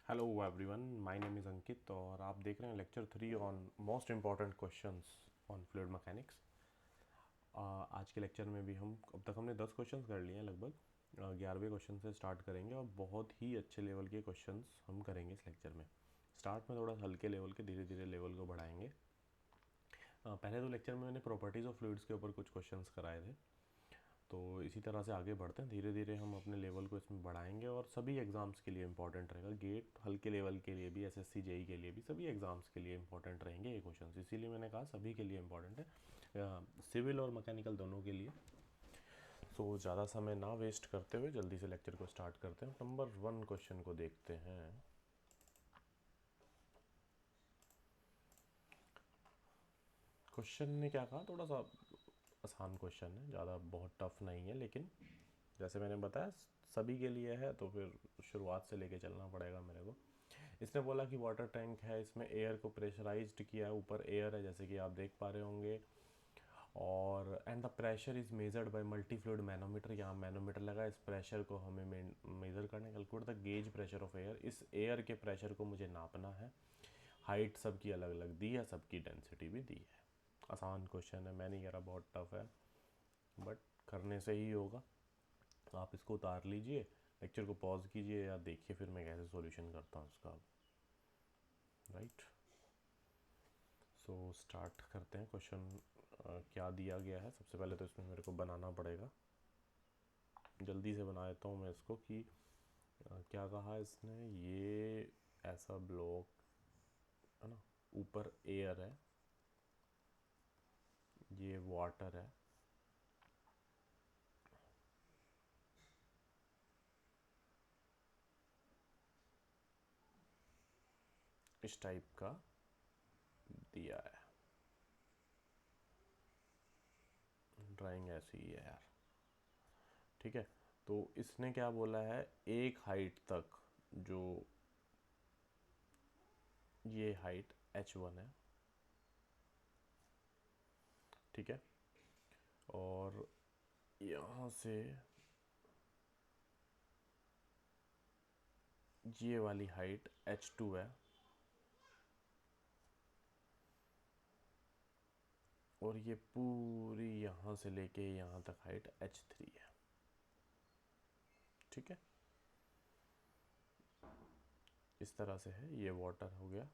Hello everyone, my name is Ankit और आप देख रहे हैं lecture 3 on most important questions on fluid mechanics. आज के लेक्चर में भी हम अब तक हमने 10 क्वेश्चंस कर लिए हैं। लगभग 11वें क्वेश्चन से स्टार्ट करेंगे और बहुत ही अच्छे लेवल के क्वेश्चंस हम करेंगे इस लेक्चर में। स्टार्ट में थोड़ा हल्के लेवल के, धीरे धीरे लेवल को बढ़ाएंगे। पहले तो लेक्चर में मैंने प्रॉपर्टीज़ ऑफ फ्लूइड्स के ऊपर कुछ क्वेश्चंस कराए थे, तो इसी तरह से आगे बढ़ते हैं। धीरे धीरे हम अपने लेवल को इसमें बढ़ाएंगे और सभी एग्ज़ाम्स के लिए इंपॉर्टेंट रहेगा। गेट हल्के लेवल के लिए भी, एसएससी जेई के लिए भी, सभी एग्ज़ाम्स के लिए इंपॉर्टेंट रहेंगे ये क्वेश्चन। इसीलिए मैंने कहा सभी के लिए इंपॉर्टेंट है, सिविल और मैकेनिकल दोनों के लिए। सो ज़्यादा समय ना वेस्ट करते हुए जल्दी से लेक्चर को स्टार्ट करते हैं। नंबर 1 क्वेश्चन को देखते हैं। क्वेश्चन ने क्या कहा, थोड़ा सा आसान क्वेश्चन है, ज़्यादा बहुत टफ नहीं है, लेकिन जैसे मैंने बताया सभी के लिए है तो फिर शुरुआत से लेके चलना पड़ेगा मेरे को। इसने बोला कि वाटर टैंक है, इसमें एयर को प्रेशराइज्ड किया है, ऊपर एयर है जैसे कि आप देख पा रहे होंगे, और and the pressure is measured by multi fluid manometer. यहाँ मैनोमीटर लगा, इस प्रेशर को हमें मेज़र करना है। Calculate the gauge pressure of air, इस एयर के प्रेशर को मुझे नापना है। हाइट सबकी अलग अलग दी है, सबकी डेंसिटी भी दी है। आसान क्वेश्चन है, मैं नहीं कह रहा बहुत टफ है, बट करने से ही होगा। आप इसको उतार लीजिए, लेक्चर को पॉज कीजिए या देखिए फिर मैं कैसे सॉल्यूशन करता हूँ उसका। राइट, सो स्टार्ट करते हैं। क्वेश्चन क्या दिया गया है, सबसे पहले तो इसमें मेरे को बनाना पड़ेगा। जल्दी से बना देता हूँ मैं इसको कि क्या कहा इसने। ये ऐसा ब्लॉक है ना, ऊपर एयर है, ये वाटर है, इस टाइप का दिया है। ड्राइंग ऐसी ही है यार, ठीक है। तो इसने क्या बोला है, एक हाइट तक, जो ये हाइट h1 है, ठीक है, और यहाँ से ये वाली हाइट h2 है, और ये पूरी यहाँ से लेके यहाँ तक हाइट h3 है, ठीक है। इस तरह से है, ये वाटर हो गया,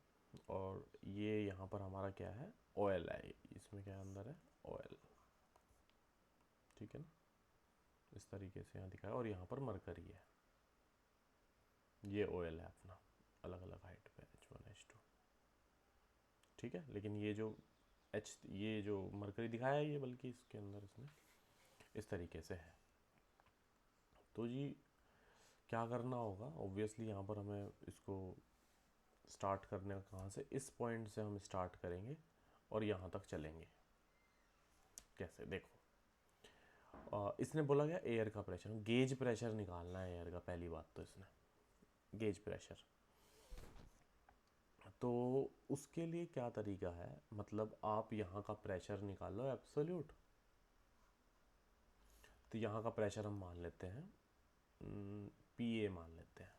और ये यहाँ पर हमारा क्या है, ऑयल है। इसमें क्या अंदर है, ऑयल, ठीक है ना। इस तरीके से यहाँ दिखाया, और यहाँ पर मरकरी है, ये ऑयल है अपना, अलग अलग हाइट पे h1 h2, ठीक है। लेकिन ये जो मरकरी दिखाया है, ये बल्कि इसके अंदर इसने इस तरीके से है। तो जी क्या करना होगा, ऑब्वियसली यहाँ पर हमें इसको स्टार्ट करने का, कहाँ से, इस पॉइंट से हम स्टार्ट करेंगे और यहाँ तक चलेंगे। कैसे, देखो, इसने बोला गया एयर का प्रेशर, गेज प्रेशर निकालना है एयर का। पहली बात तो इसने गेज प्रेशर, तो उसके लिए क्या तरीका है, मतलब आप यहाँ का प्रेशर निकाल लो एब्सोल्यूट। तो यहाँ का प्रेशर हम मान लेते हैं पी ए मान लेते हैं,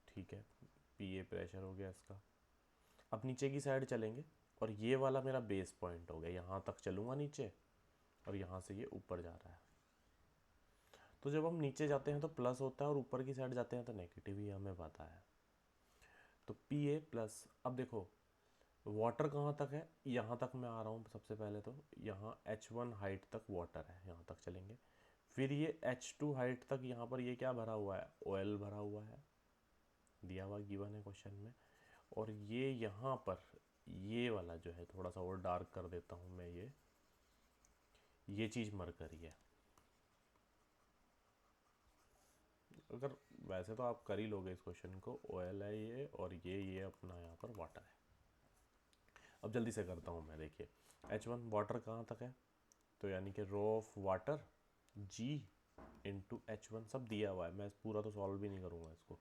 ठीक है। पी ए प्रेशर हो गया इसका। अब नीचे की साइड चलेंगे, और ये वाला मेरा बेस पॉइंट हो गया, यहाँ तक चलूँगा नीचे, और यहाँ से ये ऊपर जा रहा है। तो जब हम नीचे जाते हैं तो प्लस होता है, और ऊपर की साइड जाते हैं तो नेगेटिव ही, हमें पता है। तो पी ए प्लस, अब देखो वाटर कहाँ तक है, यहाँ तक मैं आ रहा हूँ। सबसे पहले तो यहाँ h1 हाइट तक वाटर है, यहाँ तक चलेंगे। फिर ये h2 हाइट तक, यहाँ पर ये क्या भरा हुआ है, ऑयल भरा हुआ है, दिया हुआ गिवन है क्वेश्चन में। और ये यहाँ पर ये वाला जो है, थोड़ा सा और डार्क कर देता हूँ मैं, ये चीज़ मरकरी है। अगर वैसे तो आप कर ही लोगे इस क्वेश्चन को, ऑयल है ये, और ये अपना यहाँ पर वाटर है। अब जल्दी से करता हूँ मैं, देखिए h1 वाटर कहाँ तक है, तो यानी कि rho of water g into h1 सब दिया हुआ है, मैं पूरा तो सॉल्व भी नहीं करूँगा इसको,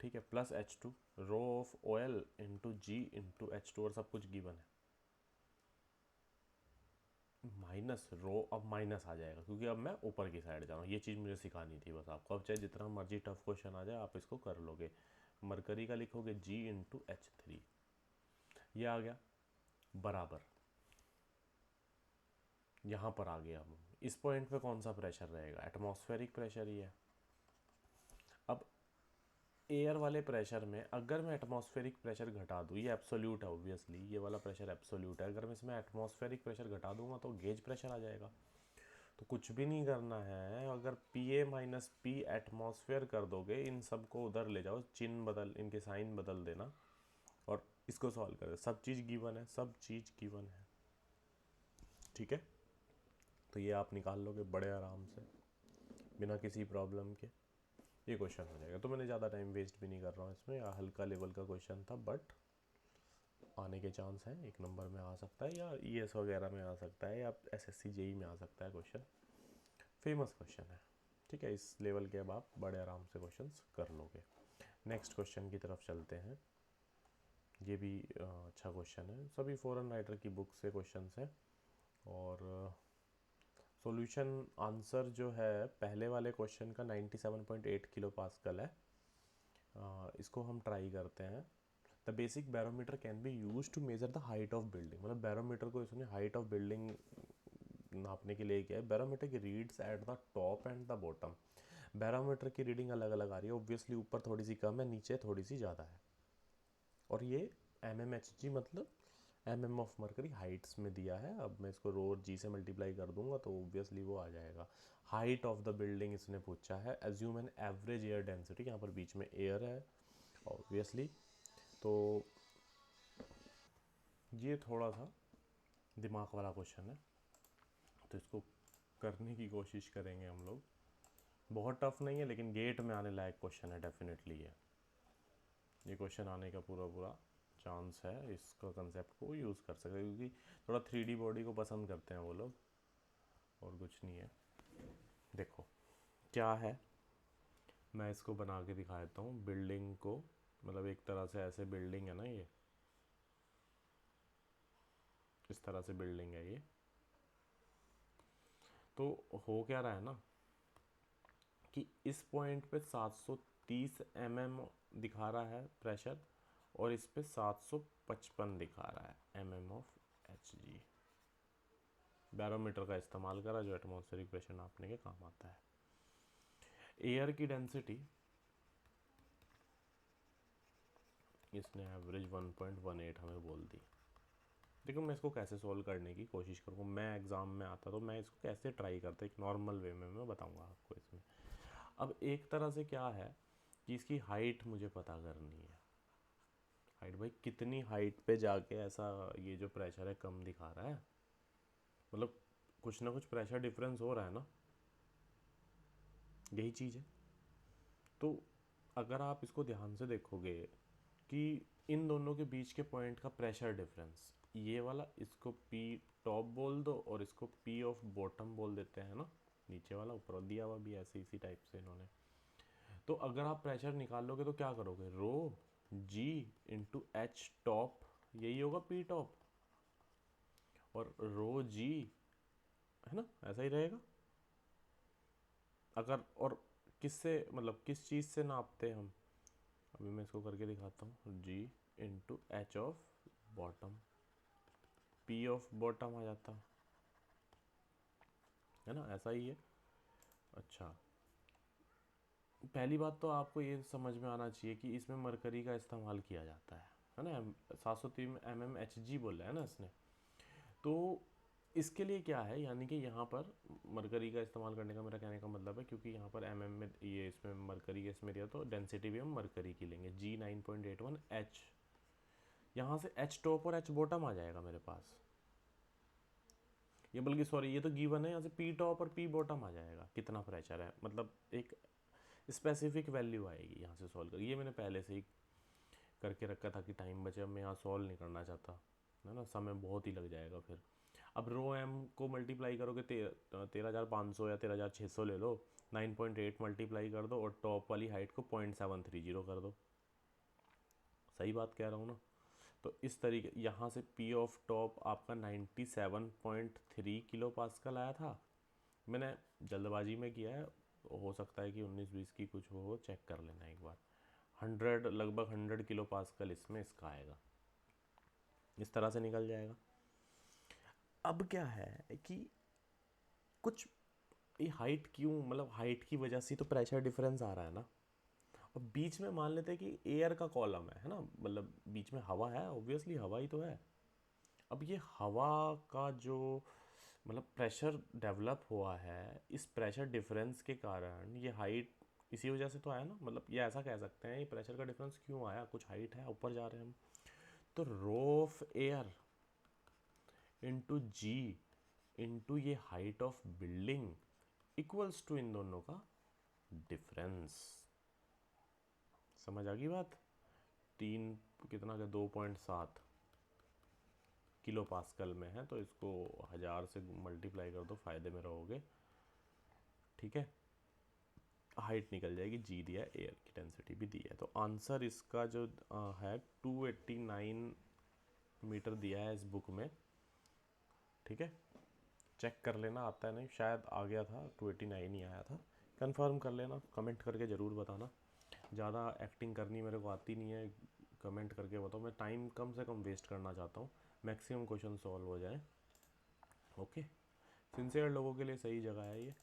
ठीक है। Plus h2 rho of oil into g into h2, और सब कुछ गिवन है, माइनस रो अब माइनस आ जाएगा क्योंकि अब मैं ऊपर की साइड जा रहा हूँ। ये चीज़ मुझे सिखानी थी बस आपको। अब चाहे जितना मर्जी टफ क्वेश्चन आ जाए आप इसको कर लोगे। मरकरी का लिखोगे G × H3, ये आ गया बराबर, यहाँ पर आ गया। हम इस पॉइंट पे कौन सा प्रेशर रहेगा, एटमॉस्फेरिक प्रेशर ही है। अब एयर वाले प्रेशर में अगर मैं एटमॉस्फेरिक प्रेशर घटा दूँ, ये एब्सोल्यूट है ऑब्वियसली, ये वाला प्रेशर एब्सोल्यूट है, अगर मैं इसमें एटमॉस्फेरिक प्रेशर घटा दूंगा तो गेज प्रेशर आ जाएगा। तो कुछ भी नहीं करना है, अगर PA - P एटमॉस्फेयर कर दोगे, इन सब को उधर ले जाओ, चिन्ह बदल, इनके साइन बदल देना और इसको सॉल्व कर दे। सब चीज़ गिवन है, सब चीज़ गिवन है, ठीक है। तो ये आप निकाल लोगे बड़े आराम से बिना किसी प्रॉब्लम के, ये क्वेश्चन हो जाएगा। तो मैंने ज़्यादा टाइम वेस्ट भी नहीं कर रहा हूँ इसमें। हल्का लेवल का क्वेश्चन था बट आने के चांस हैं, 1 नंबर में आ सकता है या ES वगैरह में आ सकता है या SSC JEE में आ सकता है क्वेश्चन। फेमस क्वेश्चन है, ठीक है। इस लेवल के अब आप बड़े आराम से क्वेश्चंस कर लोगे। नेक्स्ट क्वेश्चन की तरफ चलते हैं। ये भी अच्छा क्वेश्चन है, सभी फॉरेन राइटर की बुक से क्वेश्चंस हैं और सॉल्यूशन आंसर जो है पहले वाले क्वेश्चन का 97.8 किलो पास्कल है। इसको हम ट्राई करते हैं। The basic barometer can be use to measure the height of building, मतलब बैरोमीटर को इसने हाइट ऑफ बिल्डिंग नापने के लिए किया है। बैरोमीटर की reads at the top and the bottom, barometer की रीडिंग अलग अलग आ रही है ऑब्वियसली, ऊपर थोड़ी सी कम है, नीचे थोड़ी सी ज़्यादा है। और ये mmHg मतलब ऑफ मरकरी हाइट्स में दिया है। अब मैं इसको रो G से मल्टीप्लाई कर दूंगा तो ऑब्वियसली वो आ जाएगा। हाइट ऑफ द बिल्डिंग इसने पूछा है, assume an average air density, यहाँ पर बीच में एयर है ऑब्वियसली। तो ये थोड़ा सा दिमाग वाला क्वेश्चन है, तो इसको करने की कोशिश करेंगे हम लोग। बहुत टफ नहीं है लेकिन गेट में आने लायक क्वेश्चन है डेफिनेटली। ये क्वेश्चन आने का पूरा पूरा चांस है। इसका कंसेप्ट को यूज़ कर सकते हैं क्योंकि थोड़ा 3D बॉडी को पसंद करते हैं वो लोग, और कुछ नहीं है। देखो क्या है, मैं इसको बना के दिखा देता हूँ बिल्डिंग को। मतलब एक तरह से ऐसे बिल्डिंग है ना, ये इस तरह से बिल्डिंग है ये। तो हो क्या रहा है ना कि इस पॉइंट पे 730 mm दिखा रहा है प्रेशर और इस पे 755 दिखा रहा है mm ऑफ Hg। बैरोमीटर का इस्तेमाल करा जो एटमॉस्फेरिक प्रेशर नापने के काम आता है। एयर की डेंसिटी इसने एवरेज 1.18 हमें बोल दी। देखो मैं इसको कैसे सॉल्व करने की कोशिश करूँगा, मैं एग्ज़ाम में आता तो मैं इसको कैसे ट्राई करता, एक नॉर्मल वे में मैं बताऊँगा आपको इसमें। अब एक तरह से क्या है कि इसकी हाइट मुझे पता करनी है। हाइट भाई कितनी हाइट पे जाके ऐसा ये जो प्रेशर है कम दिखा रहा है, मतलब कुछ ना कुछ प्रेशर डिफरेंस हो रहा है ना, यही चीज़ है। तो अगर आप इसको ध्यान से देखोगे कि इन दोनों के बीच के पॉइंट का प्रेशर डिफरेंस, ये वाला इसको P टॉप बोल दो और इसको P ऑफ बॉटम बोल देते हैं ना, नीचे वाला ऊपर दिया हुआ भी ऐसे इसी टाइप से इन्होंने। तो अगर आप प्रेशर निकालोगे तो क्या करोगे, रो G × H टॉप, यही होगा P टॉप, और रो G है ना, ऐसा ही रहेगा। अगर और किससे मतलब किस चीज़ से नापते हैं हम, अभी मैं इसको करके दिखाता हूँ। G × H of bottom, P of bottom आ जाता है ना, ऐसा ही है। अच्छा पहली बात तो आपको ये समझ में आना चाहिए कि इसमें मरकरी का इस्तेमाल किया जाता है ना। 703 mmHg बोला है ना इसने, तो इसके लिए क्या है, यानी कि यहाँ पर मरकरी का इस्तेमाल करने का मेरा कहने का मतलब है क्योंकि यहाँ पर mm में ये इसमें मरकरी के इसमें दिया तो डेंसिटी भी हम मरकरी की लेंगे G 9.81 H, यहाँ से H टॉप और H बॉटम आ जाएगा मेरे पास। ये बल्कि सॉरी ये तो गिवन है, यहाँ से P टॉप और P बॉटम आ जाएगा कितना प्रेशर है, मतलब एक स्पेसिफिक वैल्यू आएगी यहाँ से सॉल्व कर। ये मैंने पहले से ही करके रखा था कि टाइम बचे, अब मैं यहाँ सॉल्व नहीं करना चाहता है ना, समय बहुत ही लग जाएगा फिर। अब रो एम को मल्टीप्लाई करोगे 13,500 या 13,600 ले लो, 9.8 मल्टीप्लाई कर दो और टॉप वाली हाइट को 0.730 कर दो। सही बात कह रहा हूँ ना। तो इस तरीके यहाँ से पी ऑफ टॉप आपका 97.3 किलो पास्कल आया था। मैंने जल्दबाजी में किया है, हो सकता है कि 19-20 की कुछ हो, चेक कर लेना एक बार। 100 लगभग 100 किलो पास्कल इसमें इसका आएगा, इस तरह से निकल जाएगा। अब क्या है कि कुछ ये हाइट क्यों, मतलब हाइट की वजह से तो प्रेशर डिफरेंस आ रहा है ना। और बीच में मान लेते हैं कि एयर का कॉलम है ना, मतलब बीच में हवा है, ऑब्वियसली हवा ही तो है। अब ये हवा का जो मतलब प्रेशर डेवलप हुआ है, इस प्रेशर डिफरेंस के कारण ये हाइट इसी वजह से तो आया ना, मतलब ये ऐसा कह सकते हैं ये प्रेशर का डिफरेंस क्यों आया, कुछ हाइट है, ऊपर जा रहे हैं हम। तो rho of air into ji into ये height of building equals to इन दोनों का डिफरेंस। समझ आ गई बात? 3 कितना का 2.7 किलो पास्कल में है, तो इसको 1000 से मल्टीप्लाई कर दो, फायदे में रहोगे। ठीक है, हाइट निकल जाएगी, जी दिया है, एयर की डेंसिटी भी दी है। तो आंसर इसका जो है 289 मीटर दिया है इस बुक में। ठीक है, चेक कर लेना, आता है नहीं, शायद आ गया था 289 ही आया था, कंफर्म कर लेना, कमेंट करके ज़रूर बताना। ज़्यादा एक्टिंग करनी मेरे को आती नहीं है, कमेंट करके बताओ, मैं टाइम कम से कम वेस्ट करना चाहता हूँ, मैक्सिमम क्वेश्चन सॉल्व हो जाए। ओके, सिंसियर लोगों के लिए सही जगह है ये।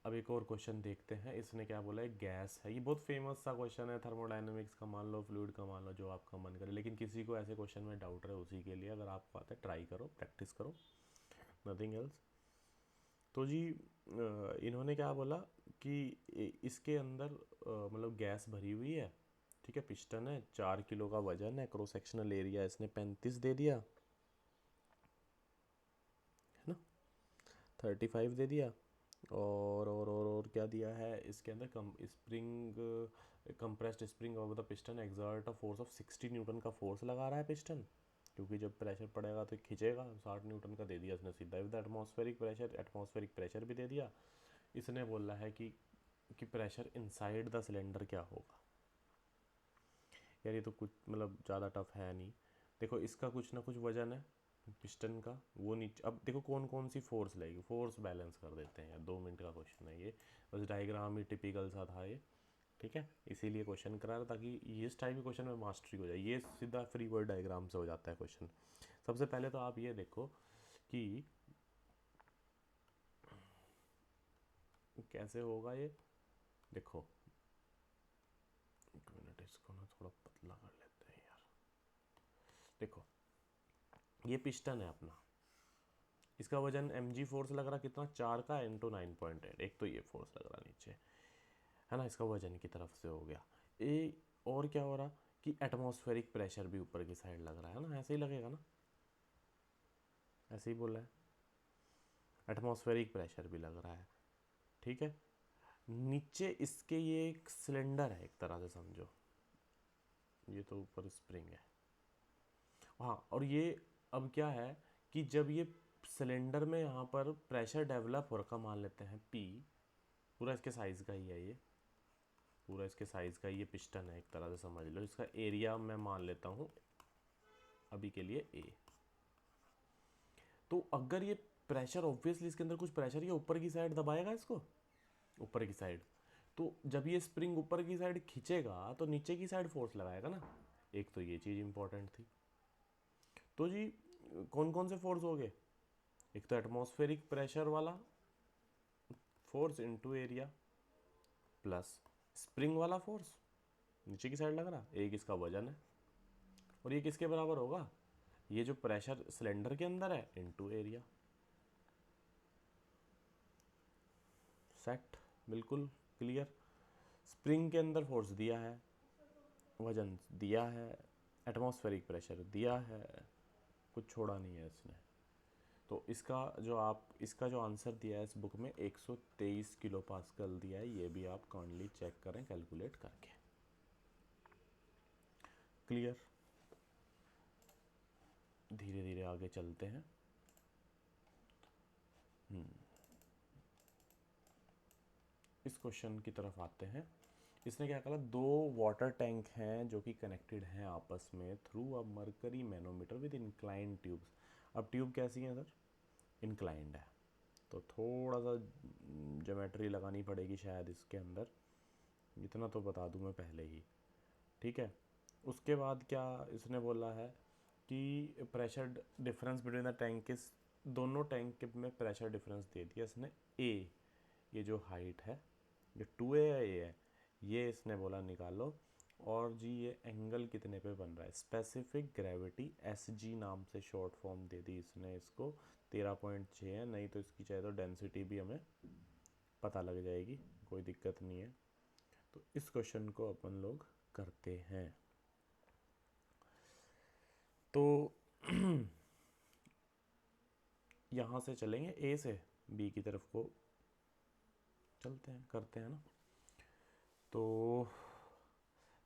अब एक और क्वेश्चन देखते हैं, इसने क्या बोला है, गैस है, ये बहुत फेमस सा क्वेश्चन है, थर्मोडायनेमिक्स का मान लो, फ्लूइड का मान लो, जो आपका मन करे, लेकिन किसी को ऐसे क्वेश्चन में डाउट रहे उसी के लिए, अगर आपको आता है ट्राई करो, प्रैक्टिस करो, नथिंग एल्स। तो जी इन्होंने क्या बोला कि इसके अंदर मतलब गैस भरी हुई है, ठीक है, पिस्टन है, 4 किलो का वजन है, क्रॉस सेक्शनल एरिया इसने 35 दे दिया है ना, 35 दे दिया, और क्या दिया है इसके अंदर, कम spring, compressed spring of the piston exert a force of 60 newton का फोर्स लगा रहा है पिस्टन, क्योंकि जब प्रेशर पड़ेगा तो खींचेगा, 60 न्यूटन का दे दिया इसने सीधा। विद एटमॉस्फेरिक प्रेशर भी दे दिया। इसने बोला है कि प्रेशर इनसाइड द सिलेंडर क्या होगा। यार ये तो कुछ मतलब ज़्यादा टफ है नहीं। देखो इसका कुछ ना कुछ वजन है पिस्टन का, वो नीचे, अब देखो कौन कौन सी फोर्स लगेगी, फोर्स बैलेंस कर देते हैं यार, 2 मिनट का क्वेश्चन है ये, बस डायग्राम ही टिपिकल सा था ये। ठीक है, इसीलिए क्वेश्चन करा रहा, ताकि इस टाइप के क्वेश्चन में मास्टरी हो जाए। ये सीधा फ्री वर्ड डायग्राम से हो जाता है क्वेश्चन। सबसे पहले तो आप ये देखो कि कैसे होगा ये। देखो एक मिनट, इसको ना थोड़ा पतला कर लेते हैं यार। देखो ये पिस्टन है अपना, इसका वजन mg फोर्स लग रहा कितना, 4 का इंटू 9.8, एक तो ये फोर्स लग रहा नीचे है ना, इसका वजन की तरफ से हो गया। ये और क्या हो रहा कि एटमॉस्फेरिक प्रेशर भी ऊपर की साइड लग रहा है ना, ऐसे ही लगेगा ना, ऐसे ही बोला है, एटमॉस्फेरिक प्रेशर भी लग रहा है। ठीक है, नीचे इसके ये एक सिलेंडर है, एक तरह से समझो, ये तो ऊपर स्प्रिंग है। हाँ, और ये अब क्या है कि जब ये सिलेंडर में यहाँ पर प्रेशर डेवलप हो रखा, मान लेते हैं P, पूरा इसके साइज़ का ही है ये, पूरा इसके साइज़ का ये पिस्टन है, एक तरह से समझ लो। इसका एरिया मैं मान लेता हूँ अभी के लिए A। तो अगर ये प्रेशर, ऑब्वियसली इसके अंदर कुछ प्रेशर, ये ऊपर की साइड दबाएगा इसको, ऊपर की साइड, तो जब ये स्प्रिंग ऊपर की साइड खींचेगा तो नीचे की साइड फोर्स लगाएगा ना। एक तो ये चीज़ इंपॉर्टेंट थी। तो जी कौन कौन से फोर्स हो गए, एक तो एटमॉस्फेरिक प्रेशर वाला force into area, plus spring वाला फोर्स नीचे की साइड लग रहा, एक इसका वजन है, और ये किसके बराबर होगा, ये जो प्रेशर सिलेंडर के अंदर है इनटू एरिया। सेट, बिल्कुल क्लियर। स्प्रिंग के अंदर फोर्स दिया है, वजन दिया है, एटमॉस्फेरिक प्रेशर दिया है, कुछ छोड़ा नहीं है इसने। तो इसका जो आंसर दिया है इस बुक में 123 किलो पास्कल दिया है, ये भी आप काइंडली चेक करें कैलकुलेट करके। क्लियर, धीरे धीरे आगे चलते हैं। इस क्वेश्चन की तरफ आते हैं। इसने क्या कहा, दो वाटर टैंक हैं जो कि कनेक्टेड हैं आपस में through a mercury manometer with inclined tubes. अब ट्यूब कैसी है सर, इंक्लाइंड है, तो थोड़ा सा ज्योमेट्री लगानी पड़ेगी शायद इसके अंदर, इतना तो बता दूं मैं पहले ही। ठीक है, उसके बाद क्या इसने बोला है कि pressure difference between the tank इस, दोनों टैंक में प्रेशर डिफरेंस दे दिया इसने ए, ये जो हाइट है ये 2A है, ये है, ये इसने बोला निकालो, और जी ये एंगल कितने पे बन रहा है, स्पेसिफिक ग्रेविटी SG नाम से शॉर्ट फॉर्म दे दी इसने इसको, 13.6 है, नहीं तो इसकी चाहे तो डेंसिटी भी हमें पता लग जाएगी, कोई दिक्कत नहीं है। तो इस क्वेश्चन को अपन लोग करते हैं। तो यहाँ से चलेंगे, ए से बी की तरफ को चलते हैं, करते हैं ना। तो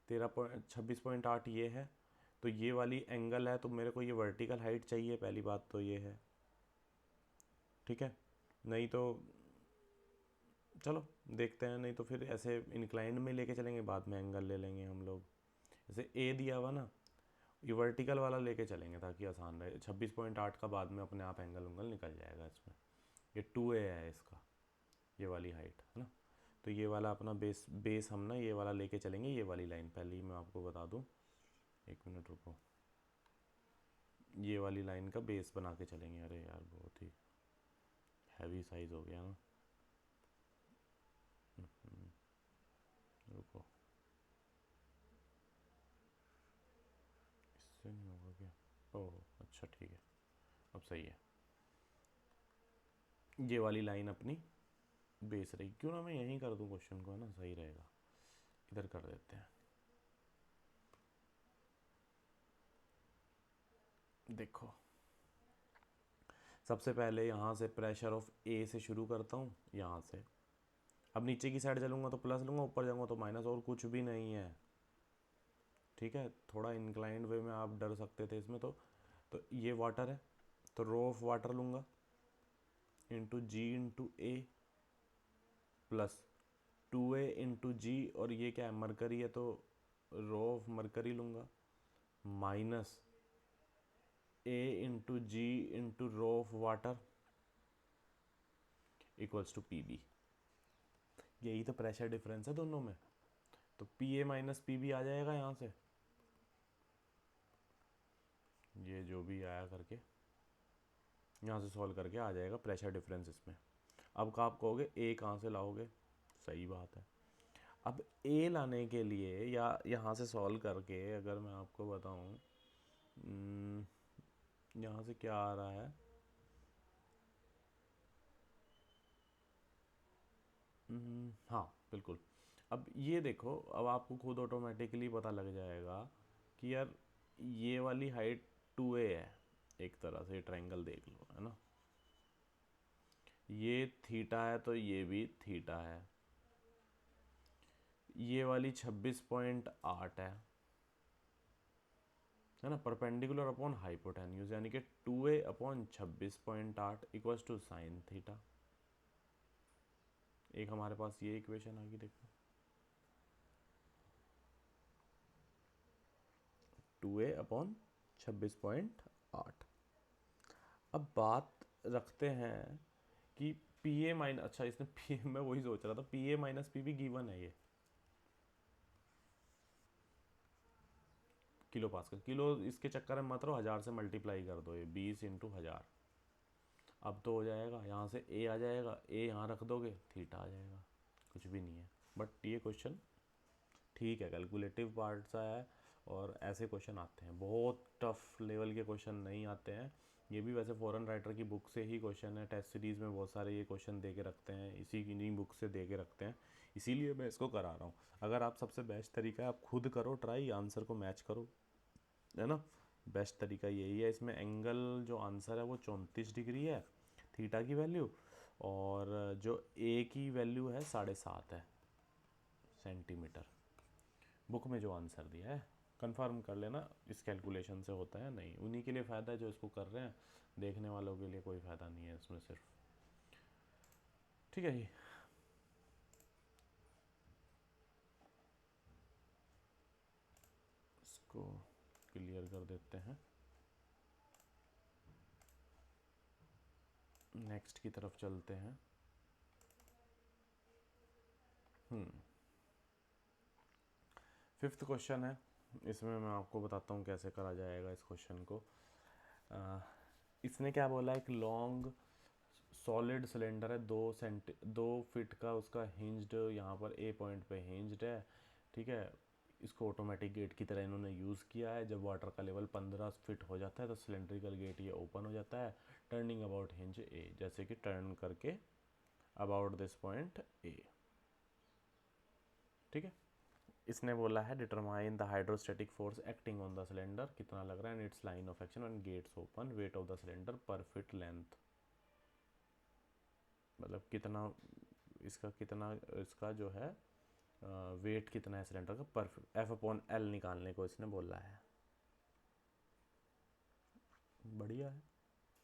26.8 ये है, तो ये वाली एंगल है, तो मेरे को ये वर्टिकल हाइट चाहिए, पहली बात तो ये है। ठीक है, नहीं तो चलो देखते हैं, नहीं तो फिर ऐसे इंक्लाइंड में लेके चलेंगे, बाद में एंगल ले लेंगे हम लोग। जैसे ए दिया हुआ ना, ये वर्टिकल वाला लेके चलेंगे ताकि आसान रहे। 26.8 का बाद में अपने आप एंगल उंगल निकल जाएगा इसमें। ये 2A है इसका, ये वाली हाइट है ना, तो ये वाला अपना बेस बेस हम ना ये वाला लेके चलेंगे, ये वाली लाइन पहले ही मैं आपको बता दूं, एक मिनट रुको, ये वाली लाइन का बेस बना के चलेंगे। अरे यार बहुत ही हैवी साइज हो गया ना, रुको, इससे नहीं होगा क्या, ओह अच्छा ठीक है, अब सही है। ये वाली लाइन अपनी बेस रही, क्यों ना मैं यहीं कर दूं क्वेश्चन को, है ना, सही रहेगा, इधर कर देते हैं। देखो सबसे पहले यहाँ से प्रेशर ऑफ ए से शुरू करता हूँ, यहाँ से, अब नीचे की साइड चलूँगा तो प्लस लूँगा, ऊपर जाऊँगा तो माइनस, और कुछ भी नहीं है। ठीक है, थोड़ा इंक्लाइंड वे में आप डर सकते थे इसमें, तो ये वाटर है, तो रो ऑफ वाटर लूँगा into ji into a plus 2A into g, और ये क्या है, मरकरी है, तो रो ऑफ मरकरी लूँगा minus A into ji into rho of water equals to PB। यही तो प्रेशर डिफरेंस है दोनों में, तो PA माइनस PB आ जाएगा यहाँ से, ये जो भी आया करके यहाँ से सॉल्व करके आ जाएगा प्रेशर डिफरेंस इसमें। अब का आप कहोगे ए कहाँ से लाओगे, सही बात है, अब ए लाने के लिए या यहाँ से सॉल्व करके अगर मैं आपको बताऊँ, यहाँ से क्या आ रहा है, हाँ बिल्कुल। अब ये देखो, अब आपको खुद ऑटोमेटिकली पता लग जाएगा कि यार ये वाली हाइट 2A है, एक तरह से ट्रायंगल देख लो, है ना, ये थीटा है तो ये भी थीटा ये वाली 26.8 है ना, परपेंडिकुलर अपॉन हाइपोटेन्यूज, यानी कि 2A upon 26.8 equals to sine theta. एक हमारे पास ये इक्वेशन आ गई, देखो 2A अपॉन 26.8। अब बात रखते हैं कि पी ए माइनस, अच्छा इसने पी मैं वही सोच रहा था, PA माइनस PB गिवन है ये किलो पास्कल, किलो इसके चक्कर में मत रहो, 1000 से मल्टीप्लाई कर दो, ये 20 इंटू 1000, अब तो हो जाएगा, यहाँ से ए आ जाएगा, ए यहाँ रख दोगे थीटा आ जाएगा, कुछ भी नहीं है। बट ये क्वेश्चन ठीक है, कैलकुलेटिव पार्ट सा है, और ऐसे क्वेश्चन आते हैं, बहुत टफ लेवल के क्वेश्चन नहीं आते हैं। ये भी वैसे फॉरेन राइटर की बुक से ही क्वेश्चन है, टेस्ट सीरीज़ में बहुत सारे ये क्वेश्चन दे के रखते हैं, इसी की इन्हीं बुक से दे के रखते हैं, इसीलिए मैं इसको करा रहा हूँ। अगर आप सबसे बेस्ट तरीका है आप खुद करो ट्राई, आंसर को मैच करो, है ना, बेस्ट तरीका यही है। इसमें एंगल जो आंसर है वो 34 डिग्री है, थीटा की वैल्यू, और जो ए की वैल्यू है 7.5 है सेंटीमीटर, बुक में जो आंसर दिया है। कंफर्म कर लेना इस कैलकुलेशन से होता है नहीं, उन्हीं के लिए फ़ायदा है जो इसको कर रहे हैं, देखने वालों के लिए कोई फ़ायदा नहीं है इसमें सिर्फ। ठीक है जी। इसको क्लियर कर देते हैं, नेक्स्ट की तरफ चलते हैं। फिफ्थ क्वेश्चन है, इसमें मैं आपको बताता हूँ कैसे करा जाएगा इस क्वेश्चन को। इसने क्या बोला, एक लॉन्ग सॉलिड सिलेंडर है, 2 फीट का उसका हिंज्ड, यहाँ पर ए पॉइंट पे हिंज्ड है, ठीक है। इसको ऑटोमेटिक गेट की तरह इन्होंने यूज़ किया है। जब वाटर का लेवल 15 फीट हो जाता है तो सिलेंड्रिकल गेट ये ओपन हो जाता है, टर्निंग अबाउट हिंज ए, जैसे कि टर्न करके अबाउट दिस पॉइंट ए, ठीक है। इसने बोला है determine the hydrostatic force acting on the cylinder, कितना लग रहा है, and its line of action when gates open, weight of the cylinder per feet length, मतलब कितना इसका जो है वेट कितना है सिलेंडर का पर फीट, एफ अपॉन एल निकालने को इसने बोला है। बढ़िया है,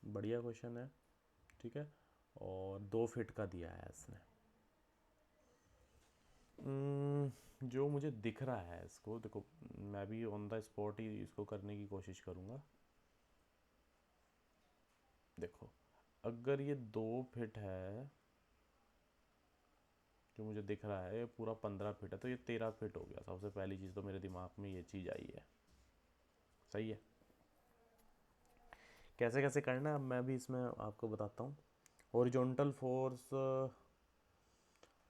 बढ़िया क्वेश्चन है, ठीक है। और 2 फीट का दिया है इसने। जो मुझे दिख रहा है इसको, देखो मैं भी ऑन द स्पॉट ही इसको करने की कोशिश करूँगा। देखो अगर ये 2 फीट है, जो मुझे दिख रहा है, ये पूरा 15 फीट है, तो ये 13 फीट हो गया। सबसे पहली चीज़ तो मेरे दिमाग में ये चीज़ आई है, सही है। कैसे कैसे करना है अब मैं भी इसमें आपको बताता हूँ। हॉरिजॉन्टल फोर्स,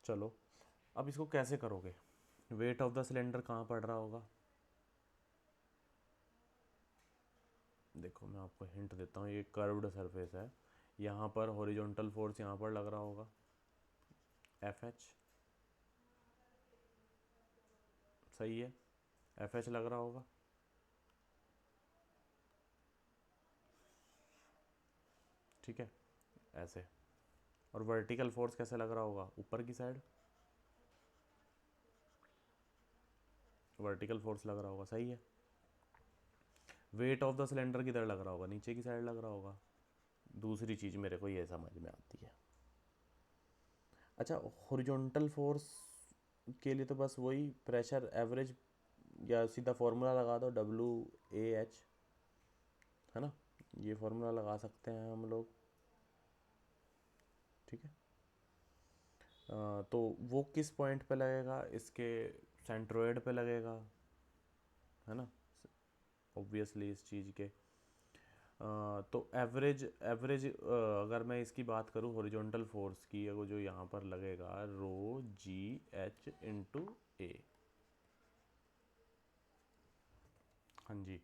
चलो अब इसको कैसे करोगे, वेट ऑफ द सिलेंडर कहाँ पड़ रहा होगा, देखो मैं आपको हिंट देता हूँ, ये कर्व्ड सरफेस है, यहाँ पर हॉरिजॉन्टल फोर्स यहाँ पर लग रहा होगा, एफ एच, सही है, एफ एच लग रहा होगा, ठीक है, ऐसे। और वर्टिकल फोर्स कैसे लग रहा होगा, ऊपर की साइड वर्टिकल फोर्स लग रहा होगा, सही है। वेट ऑफ द सिलेंडर किधर लग रहा होगा, नीचे की साइड लग रहा होगा। दूसरी चीज़ मेरे को ये समझ में आती है, अच्छा हॉरिजॉन्टल फोर्स के लिए तो बस वही प्रेशर एवरेज, या सीधा फॉर्मूला लगा दो, WAH, है ना, ये फॉर्मूला लगा सकते हैं हम लोग, ठीक है। तो वो किस पॉइंट पे लगेगा, इसके सेंट्रोइड पे लगेगा, है ना, ऑब्वियसली इस चीज़ के। तो एवरेज एवरेज अगर मैं इसकी बात करूँ हॉरिजॉन्टल फोर्स की, वो जो यहाँ पर लगेगा, ρGH/A, हाँ जी।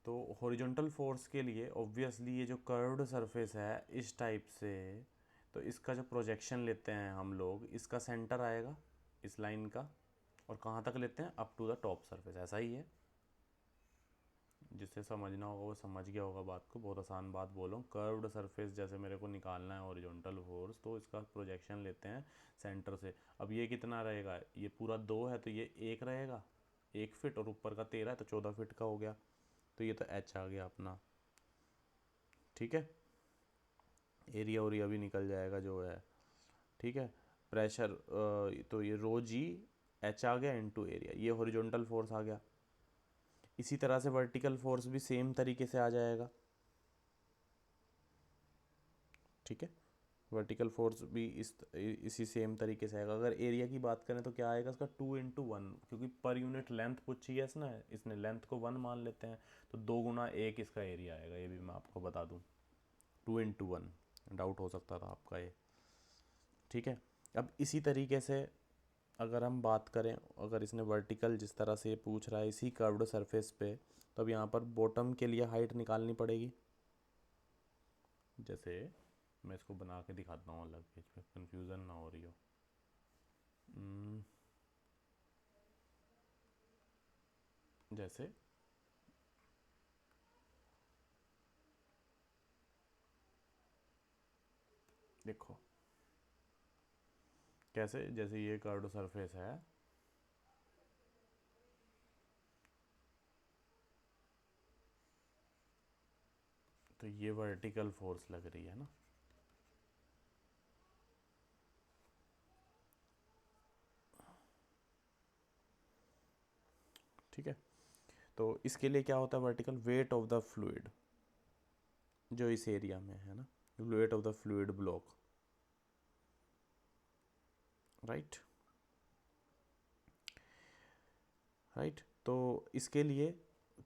तो हॉरिजॉन्टल फोर्स के लिए ऑब्वियसली ये जो कर्व्ड सरफेस है इस टाइप से, तो इसका जो प्रोजेक्शन लेते हैं हम लोग, इसका सेंटर आएगा इस लाइन का, और कहाँ तक लेते हैं, up to the top surface, ऐसा ही है। जिससे समझना होगा वो समझ गया होगा बात को, बहुत आसान बात बोलो, कर्व्ड सरफेस जैसे मेरे को निकालना है हॉरिजॉन्टल फोर्स, तो इसका प्रोजेक्शन लेते हैं सेंटर से। अब ये कितना रहेगा, ये पूरा 2 है तो ये 1 रहेगा, 1 फीट, और ऊपर का 13 है तो 14 फीट का हो गया, तो ये तो एच आ गया अपना, ठीक है। एरिया ओरिया भी निकल जाएगा जो है, ठीक है। प्रेशर, तो ये ρGH आ गया इनटू एरिया, ये हॉरिजॉन्टल फोर्स आ गया। इसी तरह से वर्टिकल फोर्स भी सेम तरीके से आ जाएगा, ठीक है। वर्टिकल फोर्स भी इसी सेम तरीके से आएगा। अगर एरिया की बात करें तो क्या आएगा इसका, 2 × 1, क्योंकि पर यूनिट लेंथ पूछी है इसने, इसने लेंथ को 1 मान लेते हैं, तो 2 × 1 इसका एरिया आएगा, ये भी मैं आपको बता दूँ, 2 × 1, डाउट हो सकता था आपका ये, ठीक है। अब इसी तरीके से अगर हम बात करें, अगर इसने वर्टिकल जिस तरह से पूछ रहा है इसी कर्व्ड सरफेस पे, तो अब यहाँ पर बॉटम के लिए हाइट निकालनी पड़ेगी। जैसे मैं इसको बना के दिखाता हूँ अलग पेज पे, कंफ्यूजन ना हो रही हो। जैसे देखो कैसे, जैसे ये कर्व्ड सरफेस है, तो ये वर्टिकल फोर्स लग रही है ना, ठीक है। तो इसके लिए क्या होता है, vertical wait of the fluid जो इस एरिया में है ना, wait of the fluid block, right right. तो इसके लिए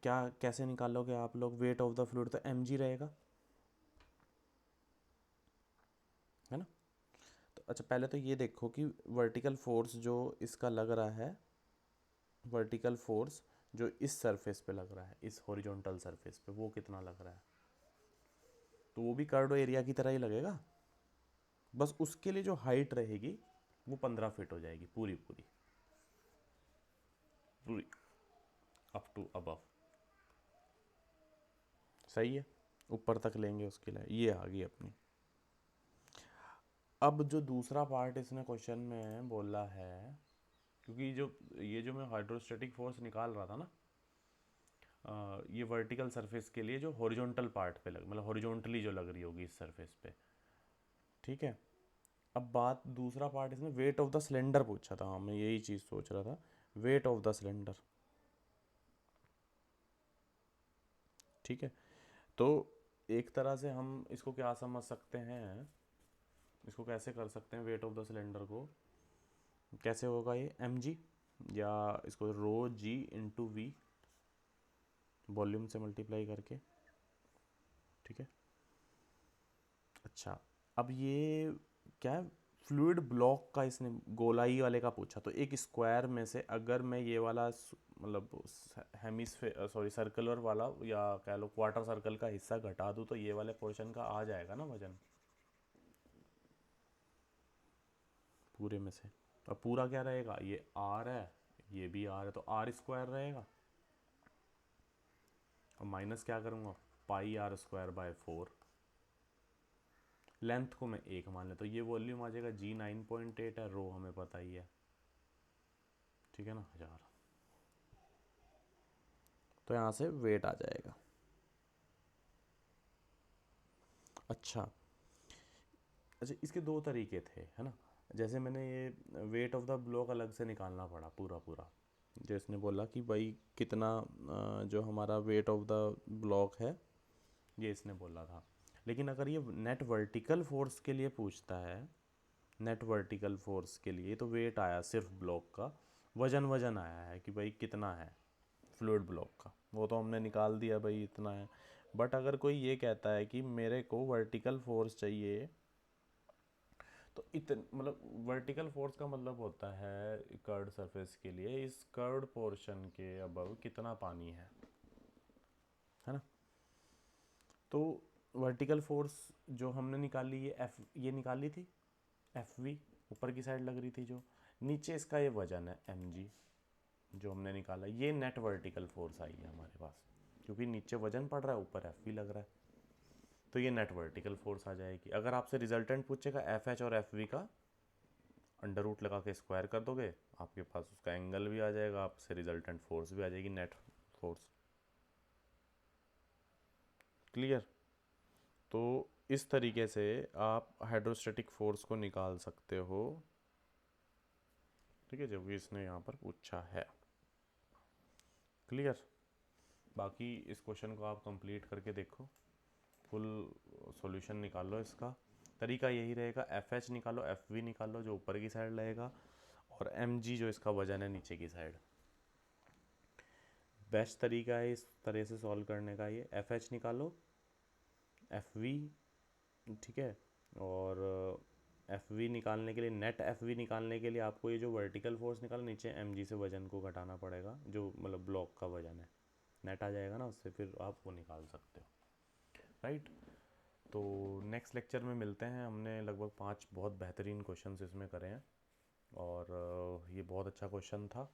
क्या कैसे निकालोगे आप लोग वेट ऑफ द फ्लूइड, तो mg रहेगा, है ना। तो अच्छा पहले तो ये देखो कि वर्टिकल फोर्स जो इसका लग रहा है, वर्टिकल फोर्स जो इस सरफेस पे लग रहा है, इस हॉरिजॉन्टल सरफेस पे, वो कितना लग रहा है। तो वो भी कर्व एरिया की तरह ही लगेगा, बस उसके लिए जो हाइट रहेगी वो 15 फीट हो जाएगी, पूरी पूरी पूरी अप टू अबव, सही है, ऊपर तक लेंगे उसके लिए, ये आ गई अपनी। अब जो दूसरा पार्ट इसने क्वेश्चन में बोला है, क्योंकि जो ये जो मैं हाइड्रोस्टैटिक फोर्स निकाल रहा था ना, ये वर्टिकल सरफेस के लिए जो हॉरिजॉन्टल पार्ट पे लग, मतलब हॉरिजॉन्टली जो लग रही होगी इस सरफेस पे, ठीक है। अब बात दूसरा पार्ट, इसने वेट ऑफ द सिलेंडर पूछा था, हाँ मैं यही चीज़ सोच रहा था, वेट ऑफ द सिलेंडर, ठीक है। तो एक तरह से हम इसको क्या समझ सकते हैं, इसको कैसे कर सकते हैं वेट ऑफ द सिलेंडर को, कैसे होगा ये mg, या इसको रो g इंटू वी वॉल्यूम से मल्टीप्लाई करके, ठीक है। अच्छा अब ये क्या है, फ्लूइड ब्लॉक का इसने गोलाई वाले का पूछा, तो एक स्क्वायर में से अगर मैं ये वाला मतलब हेमिस्फेयर सॉरी सर्कुलर वाला या कह लो क्वार्टर सर्कल का हिस्सा घटा दूँ तो ये वाले पोर्शन का आ जाएगा ना वजन, पूरे में से। अब पूरा क्या रहेगा, ये आर है, ये भी आर है, तो आर स्क्वायर रहेगा, और माइनस क्या करूँगा, पाई आर स्क्वायर बाय 4, लेंथ को मैं 1 मान लेता हूँ, ये वॉल्यूम आ जाएगा जी 9.8 है, रो हमें पता ही है, ठीक है ना, 1000। तो यहाँ से वेट आ जाएगा। अच्छा अच्छा इसके दो तरीके थे, है ना। जैसे मैंने ये वेट ऑफ द ब्लॉक अलग से निकालना पड़ा पूरा पूरा, जो इसने बोला कि भाई कितना जो हमारा वेट ऑफ द ब्लॉक है, ये इसने बोला था। लेकिन अगर ये नेट वर्टिकल फोर्स के लिए पूछता है, नेट वर्टिकल फोर्स के लिए, तो वेट आया सिर्फ ब्लॉक का, वजन वजन आया है कि भाई कितना है फ्लूइड ब्लॉक का, वो तो हमने निकाल दिया भाई इतना है। बट अगर कोई ये कहता है कि मेरे को वर्टिकल फोर्स चाहिए, तो इतन मतलब वर्टिकल फोर्स का मतलब होता है कर्व्ड सरफेस के लिए इस कर्व्ड पोर्शन के अबव कितना पानी है ना। तो वर्टिकल फोर्स जो हमने निकाली, ये एफ ये निकाली थी, एफ वी ऊपर की साइड लग रही थी, जो नीचे इसका ये वजन है एम जी जो हमने निकाला, ये नेट वर्टिकल फोर्स आई है हमारे पास, क्योंकि नीचे वजन पड़ रहा है ऊपर एफ वी लग रहा है, तो ये नेट वर्टिकल फोर्स आ जाएगी। अगर आपसे रिजल्टेंट पूछेगा एफ एच और एफ वी का, अंडर रूट लगा के स्क्वायर कर दोगे, आपके पास उसका एंगल भी आ जाएगा, आपसे रिजल्टेंट फोर्स भी आ जाएगी, नेट फोर्स। क्लियर। तो इस तरीके से आप हाइड्रोस्टैटिक फोर्स को निकाल सकते हो, ठीक है, जो कि इसने यहाँ पर पूछा है। क्लियर। बाकी इस क्वेश्चन को आप कंप्लीट करके देखो, फुल सॉल्यूशन निकालो, इसका तरीका यही रहेगा, एफ एच निकालो, एफ वी निकालो जो ऊपर की साइड रहेगा, और एम जी जो इसका वजन है नीचे की साइड। बेस्ट तरीका है इस तरह से सॉल्व करने का, ये एफ एच निकालो, एफ वी, ठीक है, और एफ वी निकालने के लिए, नेट एफ वी निकालने के लिए आपको ये जो वर्टिकल फोर्स निकालो, नीचे एम जी से वजन को घटाना पड़ेगा, जो मतलब ब्लॉक का वजन है, नेट आ जाएगा ना उससे, फिर आप वो निकाल सकते हो, राइट। तो नेक्स्ट लेक्चर में मिलते हैं, हमने लगभग 5 बहुत बेहतरीन क्वेश्चन इसमें करे हैं, और ये बहुत अच्छा क्वेश्चन था,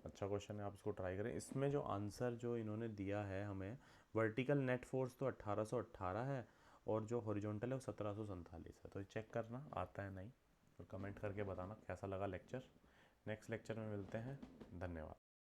अच्छा क्वेश्चन है, आप इसको ट्राई करें। इसमें जो आंसर जो इन्होंने दिया है हमें, वर्टिकल नेट फोर्स तो 1818 है, और जो हॉरिजॉन्टल है वो 1747 है, तो चेक करना आता है नहीं, और कमेंट करके बताना कैसा लगा लेक्चर। नेक्स्ट लेक्चर में मिलते हैं, धन्यवाद।